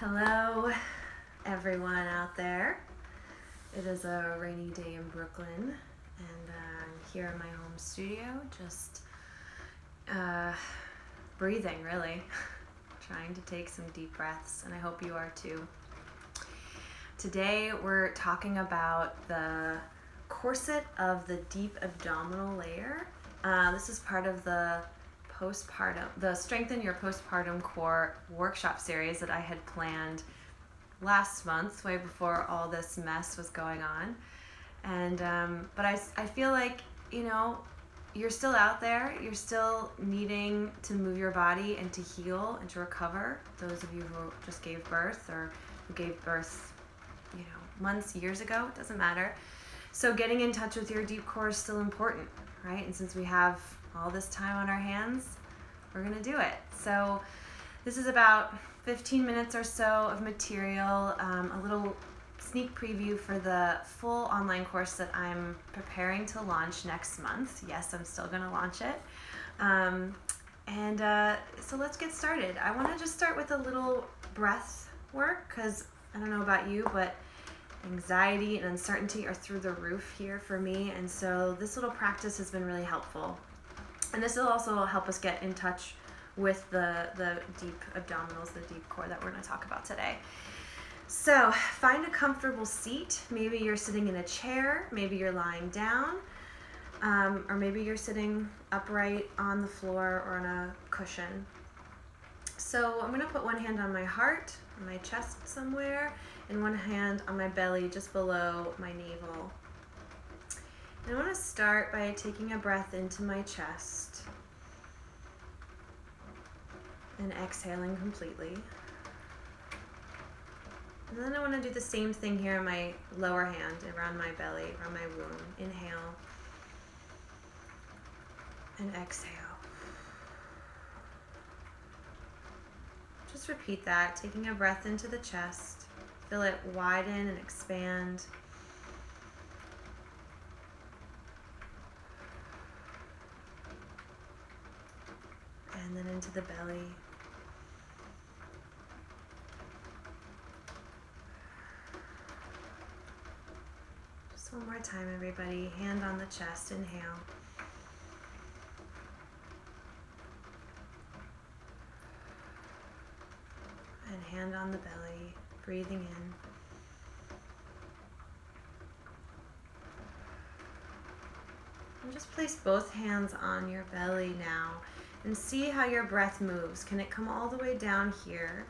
Hello, everyone out there. It is a rainy day in Brooklyn, and I'm here in my home studio, just breathing, really, trying to take some deep breaths, and I hope you are too. Today, we're talking about the corset of the deep abdominal layer. This is part of the Strengthen Your Postpartum Core workshop series that I had planned last month, way before all this mess was going on. And but I feel like, you're still out there. You're still needing to move your body and to heal and to recover. Those of you who just gave birth or who gave birth, months, years ago, it doesn't matter. So getting in touch with your deep core is still important, right? And since we have all this time on our hands, we're gonna do it. So this is about 15 minutes or so of material, a little sneak preview for the full online course that I'm preparing to launch next month. Yes, I'm still gonna launch it. So let's get started. I wanna just start with a little breath work, because I don't know about you, but anxiety and uncertainty are through the roof here for me, and so this little practice has been really helpful. And this will also help us get in touch with the deep abdominals, the deep core that we're going to talk about today. So find a comfortable seat. Maybe you're sitting in a chair, maybe you're lying down, or maybe you're sitting upright on the floor or on a cushion. So I'm going to put one hand on my heart, on my chest somewhere, and one hand on my belly just below my navel. And I want to start by taking a breath into my chest and exhaling completely. And then I want to do the same thing here in my lower hand, around my belly, around my womb. Inhale and exhale. Just repeat that, taking a breath into the chest. Feel it widen and expand. And then into the belly. Just one more time, everybody. Hand on the chest, inhale. And hand on the belly, breathing in. And just place both hands on your belly now. And see how your breath moves. Can it come all the way down here?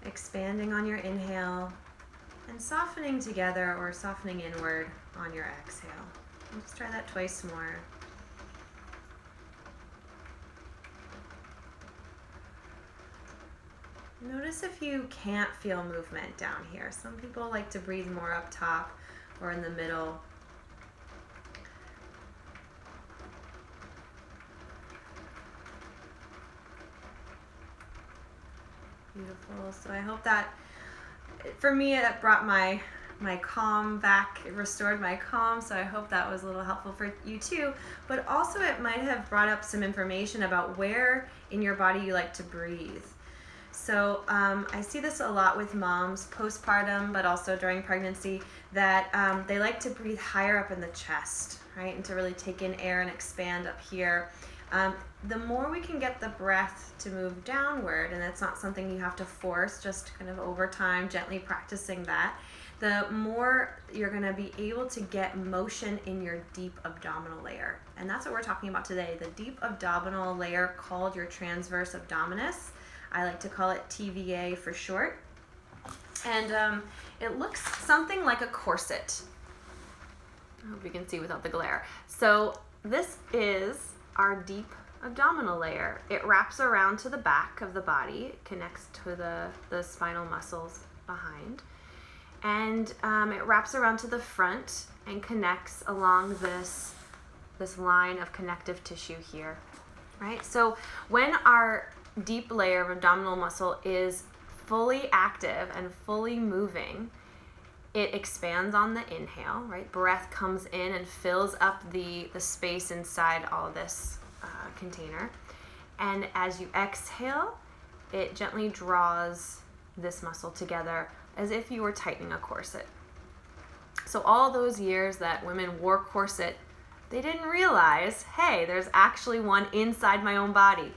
Expanding on your inhale and softening together or softening inward on your exhale. Let's try that twice more. Notice if you can't feel movement down here. Some people like to breathe more up top or in the middle. Beautiful. So I hope that, for me, it brought my calm back. It restored my calm, so I hope that was a little helpful for you too. But also it might have brought up some information about where in your body you like to breathe. So I see this a lot with moms postpartum, but also during pregnancy, that they like to breathe higher up in the chest, right? And to really take in air and expand up here. The more we can get the breath to move downward, and that's not something you have to force, just kind of over time, gently practicing that, the more you're going to be able to get motion in your deep abdominal layer. And that's what we're talking about today, the deep abdominal layer called your transverse abdominis. I like to call it TVA for short. And it looks something like a corset. I hope you can see without the glare. So this is our deep abdominal layer. It wraps around to the back of the body. It connects to the spinal muscles behind. And it wraps around to the front and connects along this line of connective tissue here, right? So when our deep layer of abdominal muscle is fully active and fully moving, it expands on the inhale, right? Breath comes in and fills up the space inside all of this container. And as you exhale, it gently draws this muscle together as if you were tightening a corset. So all those years that women wore corset, they didn't realize, hey, there's actually one inside my own body.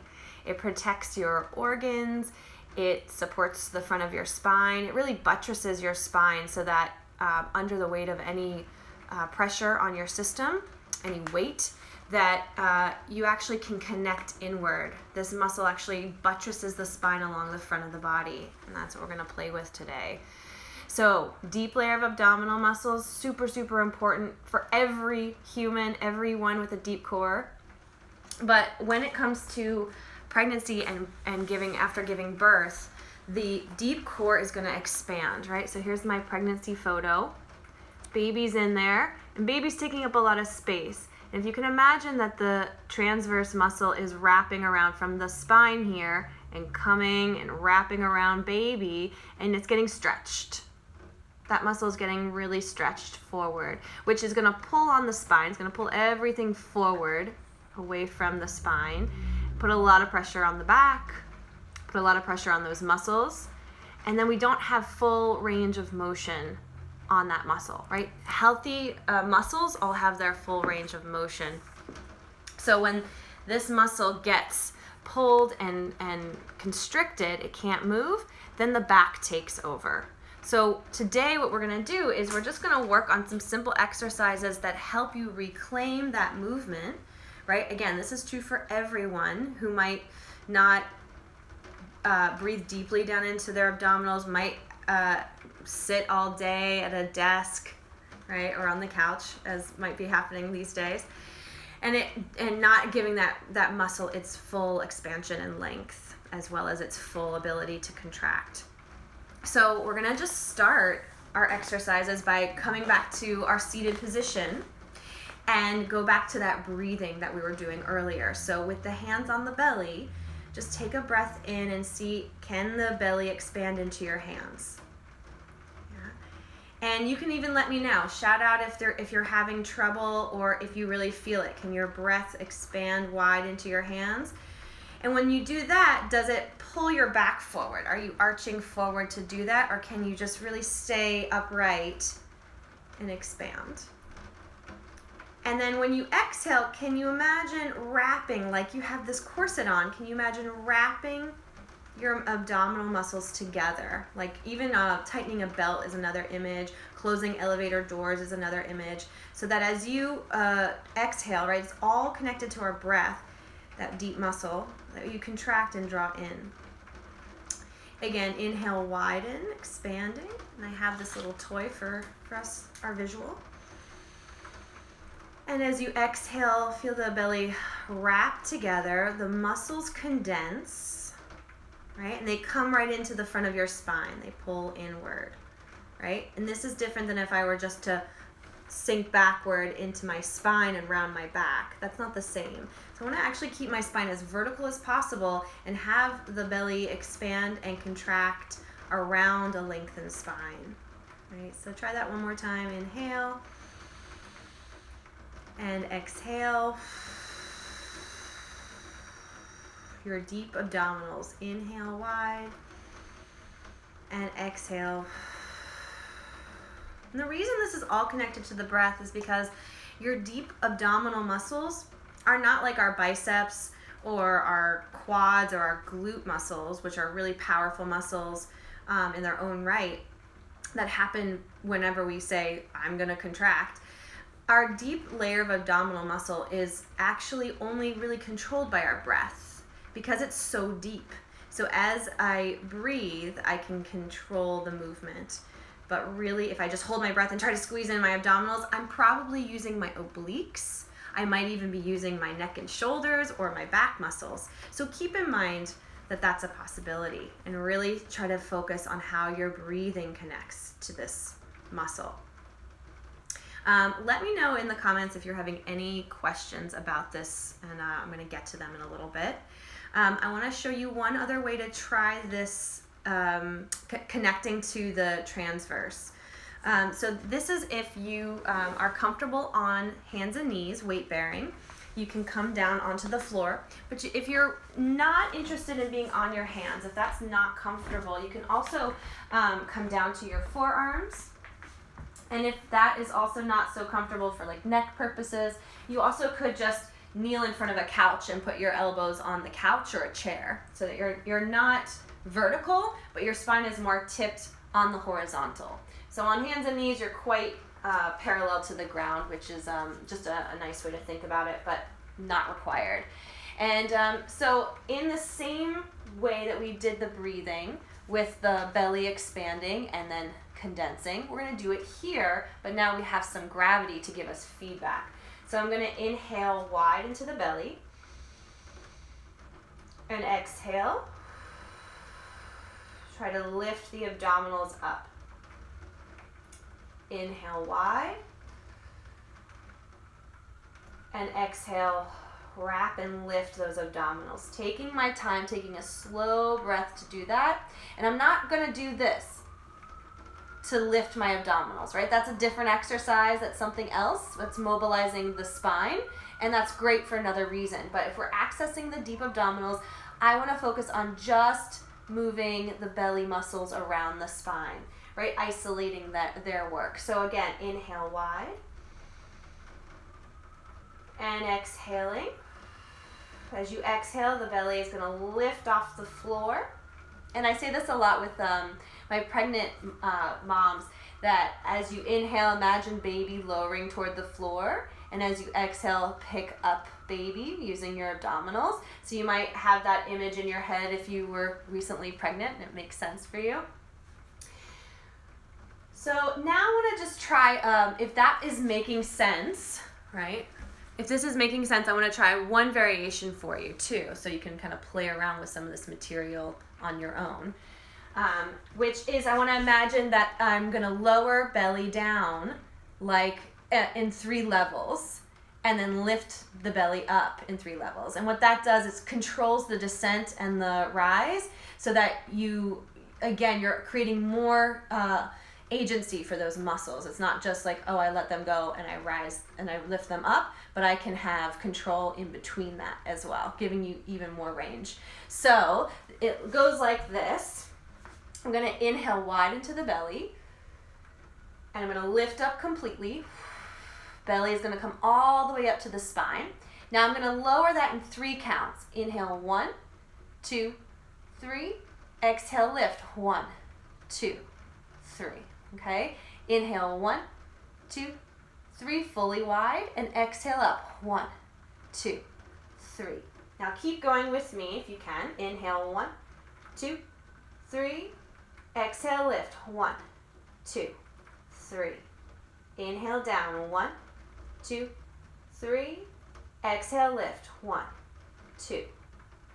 It protects your organs, it supports the front of your spine, it really buttresses your spine so that under the weight of any pressure on your system, any weight, that you actually can connect inward. This muscle actually buttresses the spine along the front of the body, and that's what we're going to play with today. So deep layer of abdominal muscles, super, super important for every human, everyone with a deep core. But when it comes to pregnancy and giving, after giving birth, the deep core is going to expand, right? So here's my pregnancy photo. Baby's in there, and baby's taking up a lot of space. And if you can imagine that the transverse muscle is wrapping around from the spine here and coming and wrapping around baby, and it's getting stretched. That muscle is getting really stretched forward, which is going to pull on the spine. It's going to pull everything forward away from the spine, put a lot of pressure on the back, put a lot of pressure on those muscles, and then we don't have full range of motion on that muscle, right? Healthy muscles all have their full range of motion. So when this muscle gets pulled and constricted, it can't move, then the back takes over. So today what we're going to do is we're just going to work on some simple exercises that help you reclaim that movement, right? Again, this is true for everyone who might not breathe deeply down into their abdominals, might sit all day at a desk, right, or on the couch, as might be happening these days, and not giving that muscle its full expansion and length, as well as its full ability to contract. So we're gonna just start our exercises by coming back to our seated position and go back to that breathing that we were doing earlier. So with the hands on the belly, just take a breath in and see, can the belly expand into your hands? And you can even let me know. Shout out if you're having trouble or if you really feel it. Can your breath expand wide into your hands? And when you do that, does it pull your back forward? Are you arching forward to do that? Or can you just really stay upright and expand? And then when you exhale, can you imagine wrapping, like you have this corset on, can you imagine wrapping your abdominal muscles together? Like even tightening a belt is another image, closing elevator doors is another image, so that as you exhale, right, it's all connected to our breath, that deep muscle that you contract and draw in. Again, inhale, widen, expanding, and I have this little toy for us, our visual. And as you exhale, feel the belly wrap together, the muscles condense, right? And they come right into the front of your spine. They pull inward, right? And this is different than if I were just to sink backward into my spine and round my back. That's not the same. So I want to actually keep my spine as vertical as possible and have the belly expand and contract around a lengthened spine, right? So try that one more time. Inhale and exhale. Your deep abdominals. Inhale wide and exhale. And the reason this is all connected to the breath is because your deep abdominal muscles are not like our biceps or our quads or our glute muscles, which are really powerful muscles in their own right that happen whenever we say, I'm going to contract. Our deep layer of abdominal muscle is actually only really controlled by our breath because it's so deep. So as I breathe, I can control the movement. But really, if I just hold my breath and try to squeeze in my abdominals, I'm probably using my obliques. I might even be using my neck and shoulders or my back muscles. So keep in mind that that's a possibility and really try to focus on how your breathing connects to this muscle. Let me know in the comments if you're having any questions about this, and I'm going to get to them in a little bit. I want to show you one other way to try this connecting to the transverse. So this is if you are comfortable on hands and knees, weight bearing. you can come down onto the floor. But if you're not interested in being on your hands, if that's not comfortable, you can also come down to your forearms. And if that is also not so comfortable for like neck purposes, you also could just kneel in front of a couch and put your elbows on the couch or a chair so that you're not vertical, but your spine is more tipped on the horizontal. So on hands and knees, you're quite parallel to the ground, which is just a nice way to think about it, but not required. And so in the same way that we did the breathing with the belly expanding and then condensing, we're going to do it here, but now we have some gravity to give us feedback. So I'm going to inhale wide into the belly and exhale. Try to lift the abdominals up. Inhale wide and exhale, wrap and lift those abdominals. Taking my time, taking a slow breath to do that. And I'm not going to do this to lift my abdominals, right? That's a different exercise. That's something else. That's mobilizing the spine, and that's great for another reason. But if we're accessing the deep abdominals, I want to focus on just moving the belly muscles around the spine, right? Isolating their work. So again, inhale wide and exhaling. As you exhale, the belly is going to lift off the floor. And I say this a lot with my pregnant moms, that as you inhale, imagine baby lowering toward the floor, and as you exhale, pick up baby using your abdominals. So you might have that image in your head if you were recently pregnant and it makes sense for you. So now I want to just try, if that is making sense, right? If this is making sense, I want to try one variation for you too, so you can kind of play around with some of this material on your own, which is, I want to imagine that I'm going to lower belly down like in 3 levels and then lift the belly up in 3 levels. And what that does is controls the descent and the rise so that you're creating more agency for those muscles. It's not just like, oh, I let them go and I rise and I lift them up, but I can have control in between that as well, giving you even more range. So it goes like this. I'm going to inhale wide into the belly, and I'm going to lift up completely. Belly is going to come all the way up to the spine. Now I'm going to lower that in 3 counts. Inhale, 1, 2, 3. Exhale, lift, 1, 2, 3. Okay? Inhale, 1, 2, 3, fully wide, and exhale up, 1, 2, 3. Now keep going with me if you can. Inhale, 1, 2, 3. Exhale, lift, 1, 2, 3. Inhale down, 1, 2, 3. Exhale, lift, 1, 2,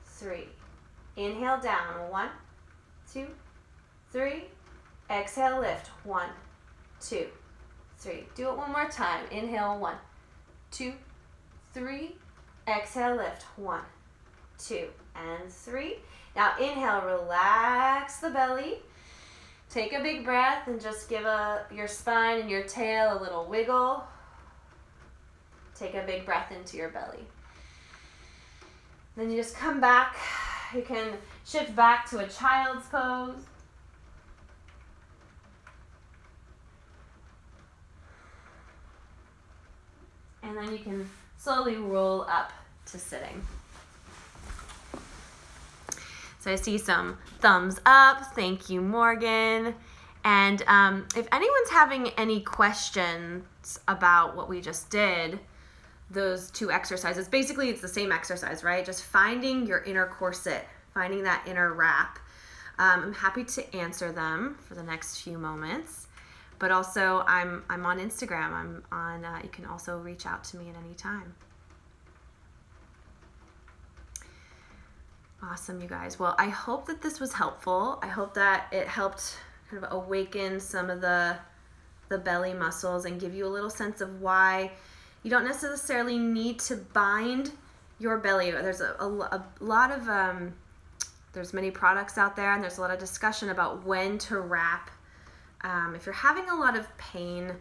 3. Inhale down, 1, 2, 3. Exhale, lift, 1, 2, 3. Do it one more time. Inhale, 1, 2, 3. Exhale, lift, 1, 2, and 3. Now inhale, relax the belly. Take a big breath and just give your spine and your tail a little wiggle. Take a big breath into your belly. Then you just come back. You can shift back to a child's pose. And then you can slowly roll up to sitting. So I see some thumbs up. Thank you, Morgan. And if anyone's having any questions about what we just did, those 2 exercises, basically it's the same exercise, right? Just finding your inner corset, finding that inner wrap. I'm happy to answer them for the next few moments. But also I'm on Instagram. I'm on, you can also reach out to me at any time. Awesome, you guys. Well, I hope that this was helpful. I hope that it helped kind of awaken some of the belly muscles and give you a little sense of why you don't necessarily need to bind your belly. There's a lot of, there's many products out there, and there's a lot of discussion about when to wrap. If you're having a lot of pain,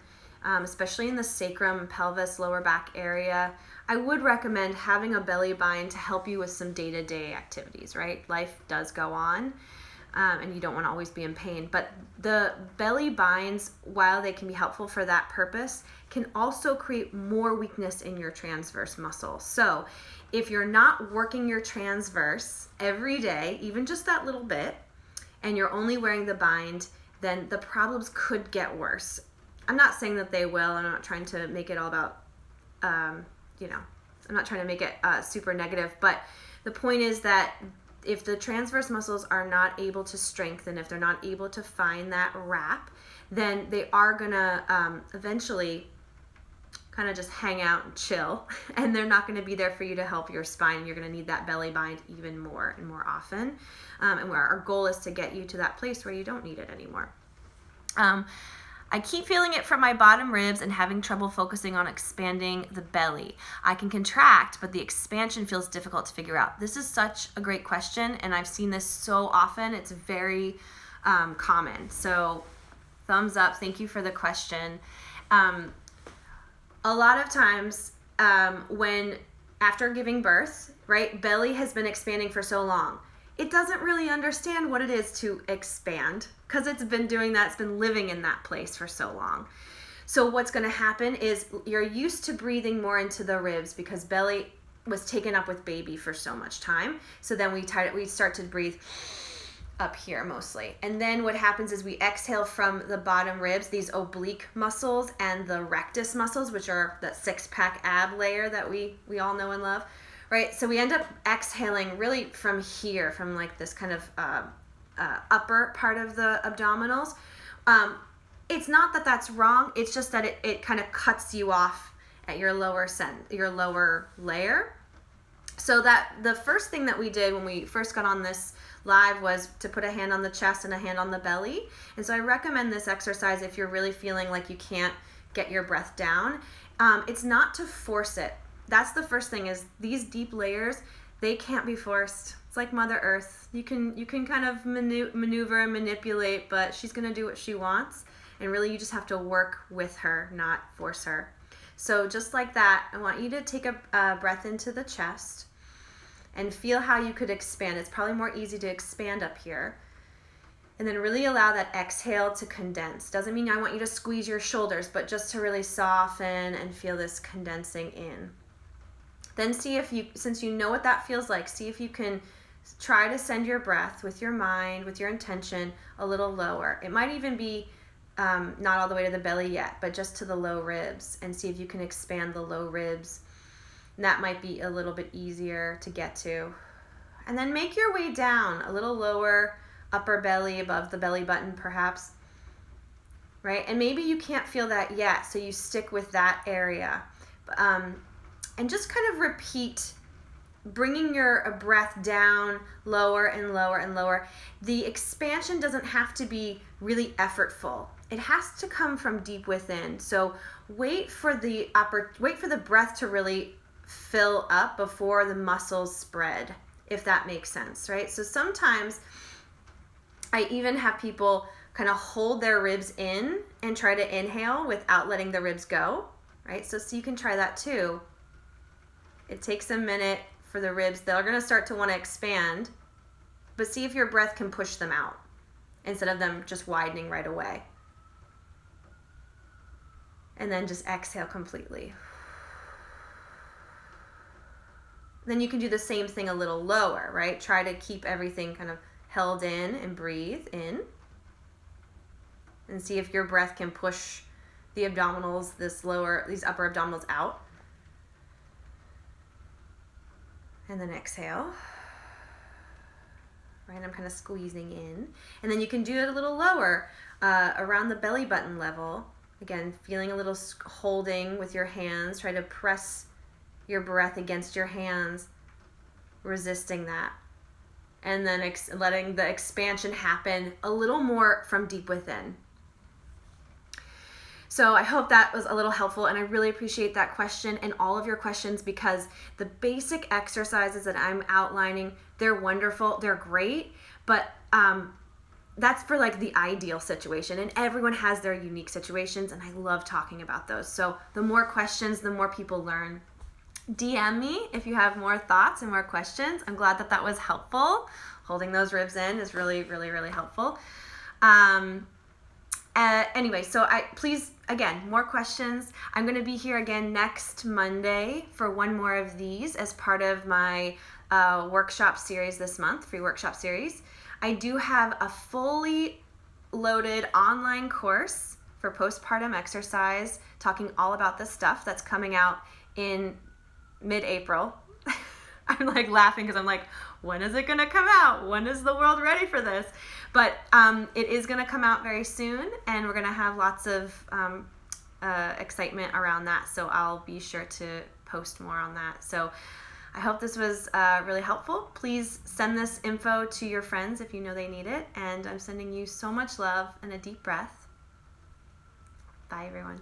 especially in the sacrum, pelvis, lower back area, I would recommend having a belly bind to help you with some day-to-day activities, right? Life does go on, and you don't want to always be in pain. But the belly binds, while they can be helpful for that purpose, can also create more weakness in your transverse muscle. So if you're not working your transverse every day, even just that little bit, and you're only wearing the bind, then the problems could get worse. I'm not saying that they will, and I'm not trying to make it all about, I'm not trying to make it super negative, but the point is that if the transverse muscles are not able to strengthen, if they're not able to find that wrap, then they are gonna eventually kind of just hang out and chill, and they're not going to be there for you to help your spine. You're going to need that belly bind even more and more often, and our goal is to get you to that place where you don't need it anymore. I keep feeling it from my bottom ribs and having trouble focusing on expanding the belly. I can contract, but the expansion feels difficult to figure out. This is such a great question, and I've seen this so often. It's very common. So thumbs up. Thank you for the question. A lot of times when after giving birth, right, belly has been expanding for so long, it doesn't really understand what it is to expand because it's been doing that, it's been living in that place for so long. So what's going to happen is you're used to breathing more into the ribs because belly was taken up with baby for so much time. So then we start to breathe up here mostly. And then what happens is we exhale from the bottom ribs, these oblique muscles and the rectus muscles, which are that six-pack ab layer that we all know and love, right? So we end up exhaling really from here, from like this kind of upper part of the abdominals. It's not that that's wrong. It's just that it kind of cuts you off at your lower layer. So that the first thing that we did when we first got on this live was to put a hand on the chest and a hand on the belly. And so I recommend this exercise if you're really feeling like you can't get your breath down. It's not to force it. That's the first thing, is these deep layers, they can't be forced. It's like Mother Earth. You can kind of maneuver and manipulate, but she's going to do what she wants. And really you just have to work with her, not force her. So just like that, I want you to take a breath into the chest and feel how you could expand. It's probably more easy to expand up here. And then really allow that exhale to condense. Doesn't mean I want you to squeeze your shoulders, but just to really soften and feel this condensing in. Then see if you, since you know what that feels like, see if you can try to send your breath with your mind, with your intention, a little lower. It might even be not all the way to the belly yet, but just to the low ribs, and see if you can expand the low ribs. And that might be a little bit easier to get to. And then make your way down a little lower, upper belly, above the belly button perhaps, right? And maybe you can't feel that yet, so you stick with that area. And just kind of repeat, bringing your breath down lower and lower and lower. The expansion doesn't have to be really effortful. It has to come from deep within. So wait for the breath to really fill up before the muscles spread, if that makes sense, right? So sometimes I even have people kind of hold their ribs in and try to inhale without letting the ribs go, right? So you can try that too. It takes a minute for the ribs. They're going to start to want to expand, but see if your breath can push them out instead of them just widening right away. And then just exhale completely. Then you can do the same thing a little lower, right? Try to keep everything kind of held in and breathe in. And see if your breath can push the abdominals, these upper abdominals out. And then exhale. Right, I'm kind of squeezing in. And then you can do it a little lower, around the belly button level. Again, feeling a little holding with your hands. Try to press your breath against your hands, resisting that. And then letting the expansion happen a little more from deep within. So I hope that was a little helpful, and I really appreciate that question and all of your questions, because the basic exercises that I'm outlining, they're wonderful, they're great, but that's for like the ideal situation, and everyone has their unique situations, and I love talking about those. So the more questions, the more people learn. DM me if you have more thoughts and more questions. I'm glad that was helpful. Holding those ribs in is really, really, really helpful. Anyway, so please, again, more questions. I'm going to be here again next Monday for one more of these as part of my workshop series this month, free workshop series. I do have a fully loaded online course for postpartum exercise, talking all about this stuff that's coming out in mid-April. I'm like laughing because I'm like, when is it going to come out? When is the world ready for this? But it is going to come out very soon, and we're going to have lots of excitement around that. So I'll be sure to post more on that. So I hope this was really helpful. Please send this info to your friends if you know they need it. And I'm sending you so much love and a deep breath. Bye, everyone.